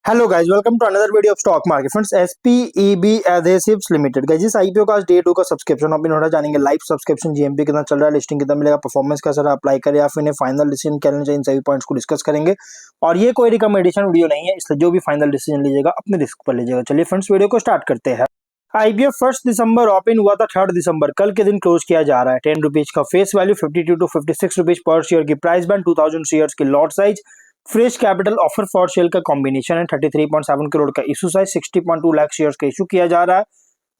Hello guys, welcome to another video of stock market friends. S P E B Adhesives Limited guys, इस IPO का आज day 2 का subscription open हो रहा है। जानेंगे लाइव सब्सक्रिप्शन जीएमपी कितना चल रहा है, लिस्टिंग कितना मिलेगा, परफॉर्मेंस कैसा रहा, अप्लाई करें या फिर इन्हें फाइनल डिसीजन क्या लेना चाहिए, इन सभी पॉइंट्स को डिस्कस करेंगे। और ये कोई रिकमेंडेशन वीडियो नहीं है, इसलिए जो भी फाइनल डिसीजन लीजिएगा अपने रिस्क पर लीजिएगा। चलिए फ्रेंड्स, वीडियो को स्टार्ट करते हैं। आईपीओ 1 दिसंबर ओपन हुआ था, 3 दिसंबर कल के दिन क्लोज किया जा रहा है। 10 रुपीज का फेस वैल्यू, 52 टू 56 रुपीज पर शेयर की प्राइस बैंड, 2000 शेयर्स की lot size, fresh capital offer for sale का कॉम्बिनेशन है। 33.7 करोड़ का इशू साइज, 60.2 लाख शेयर्स का इशू किया जा रहा है।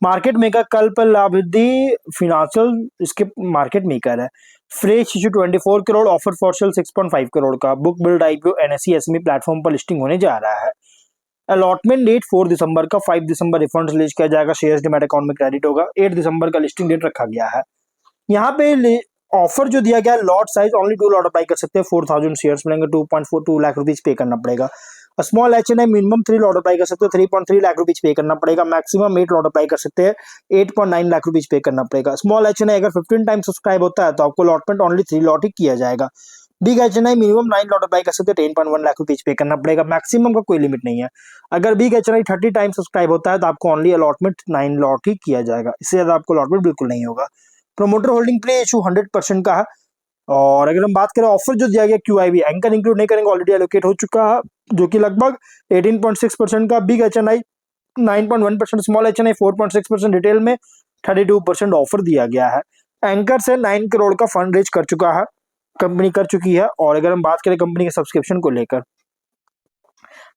मार्केट मेकर कल पर लाभिदी फिनेंशियल इसके मार्केट मेकर है। Fresh issue 24 crore, offer for sale 6.5 crore का। Book build IPO NSE SME platform पर लिस्टिंग होने जा रहा है। अलॉटमेंट डेट 4 दिसंबर का, 5 दिसंबर रिफंड रिलीज किया जाएगा, शेयर्स डीमैट अकाउंट में क्रेडिट होगा। 8 दिसंबर का लिस्टिंग डेट रखा गया है। यहाँ पे ऑफर जो दिया गया है, lot size only 2 lot apply कर सकते हैं, 4000 शेयर्स मिलेंगे, 2.42 लाख रुपीज पे करना पड़ेगा। Small HNI minimum 3 lot apply कर सकते हो, 3.3 लाख रुपीज पे करना पड़ेगा। मैक्सिमम 8 लॉट अप्लाई कर सकते हैं, 8.9 लाख रुपीज पे करना पड़ेगा। स्मॉल एचएनआई अगर 15 टाइम सब्सक्राइब होता है तो आपको अलॉटमेंट ओनली 3 लॉट ही किया जाएगा। Big HNI minimum 9 lot apply कर सकते हैं, 10.1 लाख रुपीज पे करना पड़ेगा। मैक्सिमम का कोई लिमिट नहीं है। अगर बिग एचएनआई 30 टाइम सब्सक्राइब होता है तो आपको ओनली अलॉटमेंट 9 लॉट ही किया जाएगा, इससे ज्यादा आपको अलॉटमेंट बिल्कुल नहीं होगा। प्रोमोटर होल्डिंग प्ले इशू 100% का है। और अगर हम बात करें ऑफर जो दिया गया क्यूआईबी, एंकर इंक्लूड नहीं करेंगे, ऑलरेडी एलोकेट हो चुका है, जो कि लगभग 18.6% का। Big HNI 9.1%, small HNI 4.6%, retail में 32% ऑफर दिया गया है। एंकर से 9 करोड़ का फंड रेज कर चुका है, कंपनी कर चुकी है। और अगर हम बात करें कंपनी के सब्सक्रिप्शन को लेकर,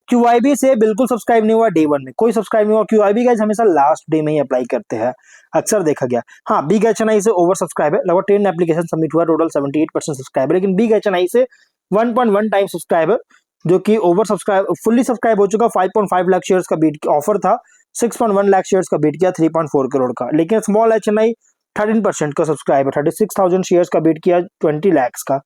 क्यूआईबी से बिल्कुल सब्सक्राइब नहीं हुआ, डे 1 में कोई सब्सक्राइब नहीं हुआ। क्यूआईबी गाइस हमेशा लास्ट डे में ही अप्लाई करते हैं, अक्सर देखा गया। हाँ, बिग एचएनआई से ओवर सब्सक्राइब है, लगभग 10 एप्लीकेशन सबमिट हुआ, टोटल 78% सब्सक्राइब है। लेकिन बिग एचएनआई से 1.1 टाइम सब्सक्राइब है, जो कि ओवर सब्सक्राइब फुल्ली सब्सक्राइब हो चुका। 5.5 लाख शेयर्स का बीट ऑफर था, 6.1 लाख शेयर्स का बीट किया, 3.4 करोड़ का। लेकिन स्मॉल एचएनआई 13% का सब्सक्राइब है, 36,000 शेयर्स का बीट किया, 20 लाख का।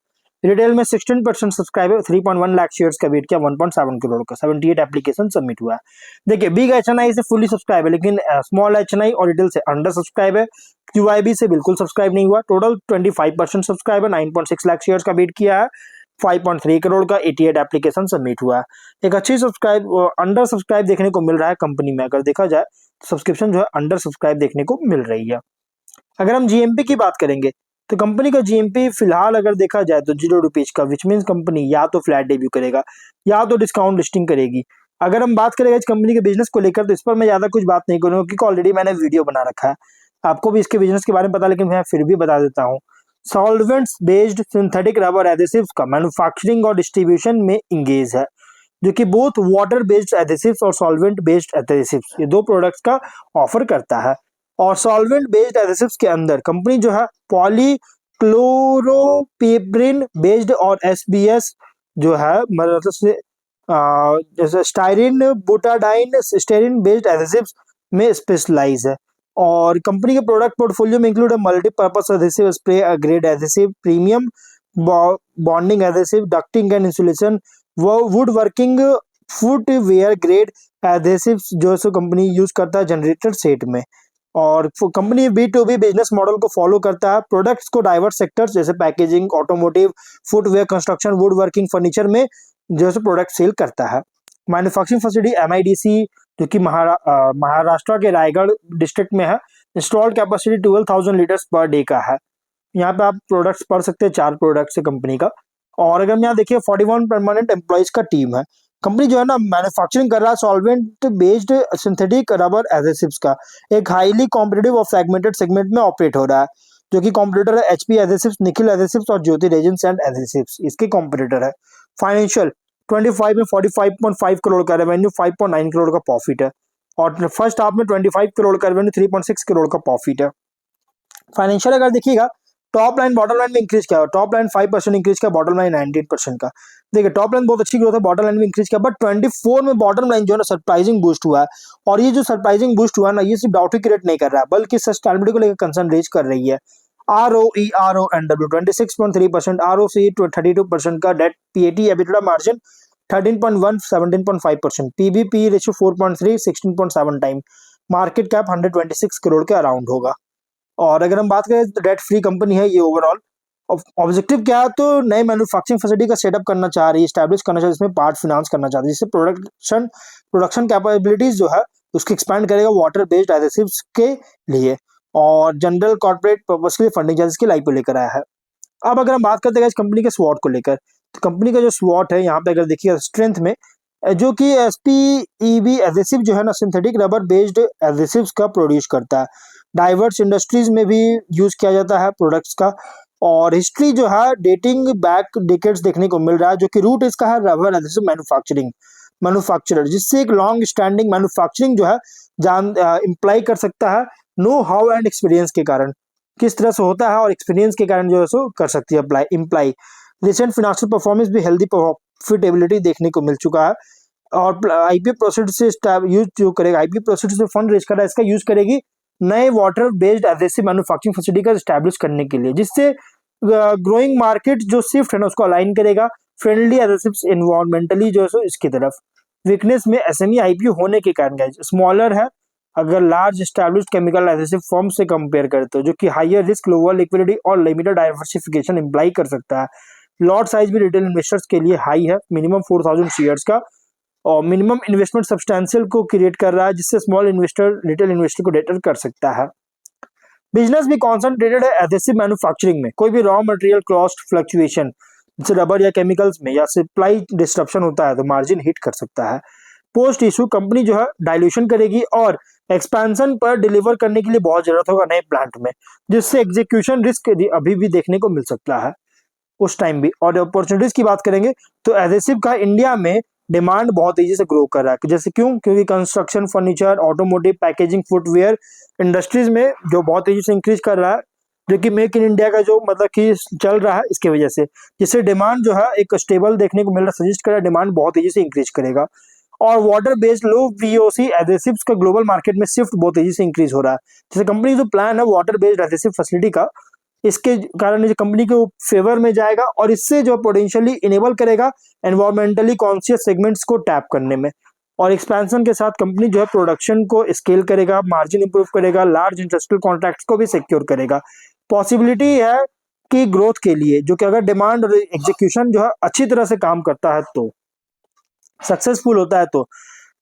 रिटेल में 16% सब्सक्राइबर, 3.1 लाख शेयर्स का बीट किया, 1.7 करोड़ का। 78 एप्लीकेशन सबमिट हुआ है। देखिए, बिग एचएनआई से फुली सब्सक्राइब है, लेकिन स्मॉल एचएनआई और रिटेल से अंडर सब्सक्राइब है। क्यूआईबी से बिल्कुल सब्सक्राइब नहीं हुआ। टोटल 25% सब्सक्राइबर, 9.6 लाख शेयर्स का बीट किया है, 5.3 करोड़ का। 88 एप्लीकेशन सबमिट हुआ है। एक अच्छी अंडर सब्सक्राइब देखने को मिल रहा है कंपनी में। अगर देखा जाए सब्सक्रिप्शन जो है अंडर सब्सक्राइब देखने को मिल रही है। अगर हम जीएमपी की बात करेंगे तो कंपनी का जीएमपी फिलहाल अगर देखा जाए तो 0 रुपीज का, विच मीन कंपनी या तो फ्लैट डेब्यू करेगा या तो डिस्काउंट लिस्टिंग करेगी। अगर हम बात करेंगे इस कंपनी के बिजनेस को लेकर तो इस पर मैं ज्यादा कुछ बात नहीं करूंगा, क्योंकि ऑलरेडी मैंने वीडियो बना रखा है, आपको भी इसके बिजनेस के बारे में पता, लेकिन मैं फिर भी बता देता हूँ। Solvents based synthetic rubber adhesives का मैन्युफैक्चरिंग और डिस्ट्रीब्यूशन में इंगेज है, जो कि बोथ वाटर बेस्ड एडेसिव्स और सॉल्वेंट बेस्ड एडेसिव्स, ये 2 प्रोडक्ट्स का ऑफर करता है। और सॉल्वेंट बेस्ड एडेसिव्स के अंदर कंपनी जो है पॉली क्लोरोपेब्रिन बेस्ड और एसबीएस जो है मतलब से जैसे styrene butadiene styrene based adhesives में स्पेशलाइज है। और कंपनी के प्रोडक्ट पोर्टफोलियो में इंक्लूड है multipurpose adhesive, spray grade adhesive, premium bonding adhesive, ducting and insulation, wood working footwear grade adhesives जो सो कंपनी यूज करता है जनरेटर सेट में। और कंपनी B2B बिजनेस मॉडल को फॉलो करता है। प्रोडक्ट्स को डाइवर्स सेक्टर्स जैसे packaging, automotive, footwear, construction, would working, furniture में जो है प्रोडक्ट सेल करता है। मैन्युफैक्चरिंग फैसिलिटी MIDC जो कि महाराष्ट्र के रायगढ़ डिस्ट्रिक्ट में है। Installed capacity 12,000 litres per day का है। यहाँ पे आप प्रोडक्ट्स पढ़ सकते हैं, 4 प्रोडक्ट्स है कंपनी का। और अगर हम यहाँ देखिए 41 परमानेंट एम्प्लॉइज का टीम है। कंपनी जो है ना मैन्युफैक्चरिंग कर रहा है solvent based synthetic rubber adhesives का, एक हाईली कॉम्पिटिटिव और फ्रैगमेंटेड सेगमेंट में ऑपरेट हो रहा है, जो कि कॉम्पिटिटर है HP एडेसिव्स, निखिल एडेसिव्स और ज्योति रेजिन्स एंड एडेसिव्स, इसके कॉम्पिटिटर है। फाइनेंशियल 25 में 45.5 करोड़ का रेवेन्यू, 5.9 करोड़ का प्रॉफिट है। और फर्स्ट हाफ में 25 करोड़ का रेवेन्यू, 3.6 करोड़ का प्रॉफिट है। फाइनेंशियल अगर देखिएगा, टॉप लाइन बॉटम लाइन में इंक्रीज किया, टॉप लाइन 5% इंक्रीज किया, बॉटम लाइन 19% का। देखिए टॉप लाइन बहुत अच्छी ग्रोथ है, बॉटम लाइन में इंक्रीज किया, बट 24 में बॉटम लाइन जो है ना सरप्राइजिंग बूस्ट हुआ है। और ये जो सरप्राइजिंग बूस्ट हुआ है ना, ये सिर्फ डाउट क्रिएट नहीं कर रहा है, बल्कि सस्टेनेबिलिटी को लेकर कंसर्न रेज कर रही है। ROE RONW 26.3%, ROCE 32% का, debt PAT EBITDA margin 13.1 17.5%, PBP ratio 4.3 16.7 time, market cap 126 crore के अराउंड होगा। और अगर हम बात करें तो डेट फ्री कंपनी है ये ओवरऑल। ऑब्जेक्टिव क्या है, तो नए मैन्युफैक्चरिंग फैसिलिटी का सेटअप करना चाह रही है, स्टैब्लिश करना चाह रही है, इसमें पार्ट फाइनेंस करना चाहती है, जिससे प्रोडक्शन कैपेबिलिटीज जो है उसको एक्सपैंड करेगा वाटर बेस्ड एडेसिव्स के लिए, और जनरल कॉर्पोरेट पर्पस के लिए फंडिंग इसके लाइफ को लेकर आया है। अब अगर हम बात करते हैं इस कंपनी के स्वॉट को लेकर, तो कंपनी का जो स्वॉट है यहाँ पे अगर देखिए स्ट्रेंथ में, जो कि SPEB एडेसिव जो है ना सिंथेटिक रबर बेस्ड एडेसिव्स का प्रोड्यूस करता है, डाइवर्स इंडस्ट्रीज में भी यूज किया जाता है प्रोडक्ट्स का, और हिस्ट्री जो है डेटिंग बैक डिकेड्स देखने को मिल रहा है, जो कि रूट इसका है रबर एडेसिव मैन्युफैक्चरर, जिससे एक लॉन्ग स्टैंडिंग मैन्युफैक्चरिंग जो है जान इम्प्लाई कर सकता है नो हाउ एंड एक्सपीरियंस के कारण, किस तरह से होता है और एक्सपीरियंस के कारण जो है सो कर सकती है apply imply. Recent financial performance भी हेल्दी प्रॉफिटेबिलिटी देखने को मिल चुका है, और IPO प्रोसीड से यूज जो करेगा, IPO प्रोसीड से फंड रेज कर रहा है, इसका यूज करेगी नए water based adhesive manufacturing facility का स्टैब्लिश करने के लिए, जिससे ग्रोइंग मार्केट जो शिफ्ट है ना उसको अलाइन करेगा फ्रेंडली एडेसिव्स एनवायरमेंटली जो है सो इसकी तरफ। वीकनेस में SME IPO होने के कारण गाइस स्मॉलर है अगर large established chemical adhesive firm से कंपेयर करते हो, जो कि हायर रिस्क, लोअर लिक्विडिटी और लिमिटेड डाइवर्सिफिकेशन इम्प्लाई कर सकता है। लॉट साइज भी रिटेल इन्वेस्टर्स के लिए हाई है, मिनिमम 4000 शेयर्स का, और मिनिमम इन्वेस्टमेंट सब्सटेंशियल को क्रिएट कर रहा है, जिससे स्मॉल इन्वेस्टर रिटेल इन्वेस्टर को डेटर कर सकता है। बिजनेस भी कॉन्सेंट्रेटेड है एडेसिव मैन्युफैक्चरिंग में, कोई भी रॉ मटेरियल कॉस्ट फ्लक्चुएशन जैसे रबर या केमिकल्स में या सप्लाई डिस्ट्रप्शन होता है तो मार्जिन हिट कर सकता है। पोस्ट इशू कंपनी जो है डाइल्यूशन करेगी और एक्सपेंशन पर डिलीवर करने के लिए बहुत जरूरत होगा नए प्लांट में, जिससे एग्जीक्यूशन रिस्क अभी भी देखने को मिल सकता है उस टाइम भी। और अपॉर्चुनिटीज की बात करेंगे तो एडेसिव का इंडिया में डिमांड बहुत तेजी से ग्रो कर रहा है, जैसे क्यों, क्योंकि construction, furniture, automotive, packaging, footwear industries में जो बहुत तेजी से इंक्रीज कर रहा है, जो कि मेक इन इंडिया का जो मतलब कि चल रहा है इसकी वजह से, जिससे डिमांड जो है एक स्टेबल देखने को मिल रहा है, सजेस्ट कर रहा है डिमांड बहुत तेजी से इंक्रीज करेगा। और वाटर बेस्ड लो VOC एडेसिव्स का ग्लोबल मार्केट में शिफ्ट बहुत तेजी से इंक्रीज हो रहा है, जैसे कंपनी जो प्लान है वाटर बेस्ड एडेसिव फैसिलिटी का, इसके कारण कंपनी के फेवर में जाएगा और इससे जो पोटेंशियली इनेबल करेगा एनवायरमेंटली कॉन्शियस सेगमेंट्स को टैप करने में। और एक्सपेंशन के साथ कंपनी जो है प्रोडक्शन को स्केल करेगा, मार्जिन इंप्रूव करेगा, लार्ज इंडस्ट्रियल कॉन्ट्रैक्ट्स को भी सिक्योर करेगा। पॉसिबिलिटी है कि ग्रोथ के लिए, जो कि अगर डिमांड और एग्जीक्यूशन जो है अच्छी तरह से काम करता है तो सक्सेसफुल होता है, तो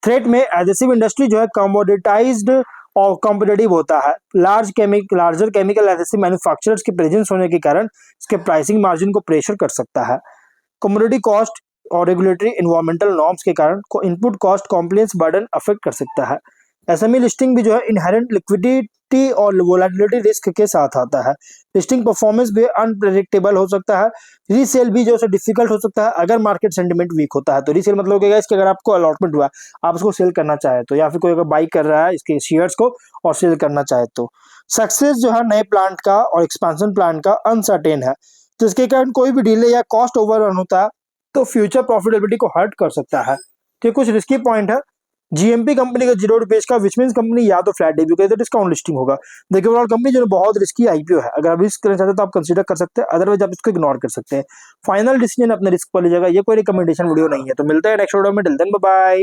थ्रेट में एडेसिव इंडस्ट्री जो है कमोडिटाइज्ड और कॉम्पिटेटिव होता है, लार्जर केमिकल एडेसिव मैन्युफैक्चरर्स के प्रेजेंस होने के कारण इसके प्राइसिंग मार्जिन को प्रेशर कर सकता है। कमोडिटी कॉस्ट और रेगुलेटरी एनवायरमेंटल नॉर्म्स के कारण input cost compliance burden affect कर सकता है। SME लिस्टिंग भी जो है इनहेरेंट लिक्विडिटी और वोलेटिलिटी रिस्क के साथ आता है। लिस्टिंग परफॉर्मेंस भी अनप्रेडिक्टेबल हो सकता है। रीसेल भी जो है डिफिकल्ट हो सकता है अगर मार्केट सेंटिमेंट वीक होता है, तो रीसेल मतलब क्या इसके अगर आपको अलॉटमेंट हुआ आप उसको सेल करना चाहे तो, या फिर कोई अगर बाई कर रहा है इसके शेयर्स को और सेल करना चाहे तो। सक्सेस जो है नए प्लांट का और एक्सपेंशन प्लान का अनसर्टेन है, तो इसके कारण कोई भी डिले या कॉस्ट ओवररन होता है तो फ्यूचर प्रॉफिटेबिलिटी को हर्ट कर सकता है। तो कुछ रिस्की पॉइंट है। GMP कंपनी का जीरो पेज का, विच मींस कंपनी या तो फ्लैट डेब्यू करे तो डिस्काउंट लिस्टिंग होगा। देखिए ओवरऑल कंपनी जो बहुत रिस्की IPO है, अगर आप रिस्क करना चाहते हैं तो आप कंसीडर कर सकते हैं, अदरवाइज आप इसको इग्नोर कर सकते हैं। फाइनल डिसीजन अपने रिस्क पर लीजिएगा, ये कोई रिकमेंडेशन वीडियो नहीं है। तो मिलते हैं नेक्स्ट वीडियो में, टिल देन बाय बाय।